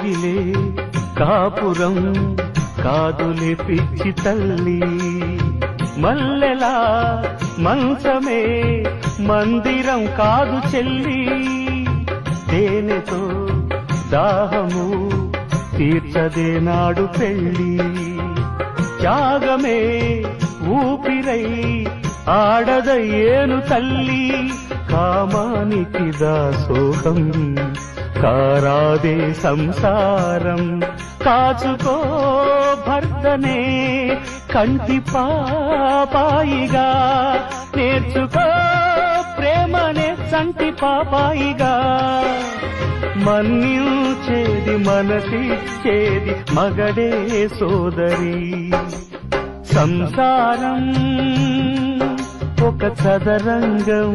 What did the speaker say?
కోగిలే కాపురం కాదులే పిచ్చి తల్లి, మల్లెలా మంచమే మందిరం కాదు చెల్లి, తేనెతో దాహము తీర్చదే నాడు పెళ్ళి, త్యాగమే ఊపిరై ఆడదయ్యేను తల్లి, కామానికి దాసోహం కారాదే సంసారం, కాచుకో భర్తనే కంటి పాపాయిగా, నేర్చుకో ప్రేమనే సంటి పాపాయిగా, మన్నించేది మనసిచ్చేది మగడే సోదరి, సంసారం ఒక చదరంగం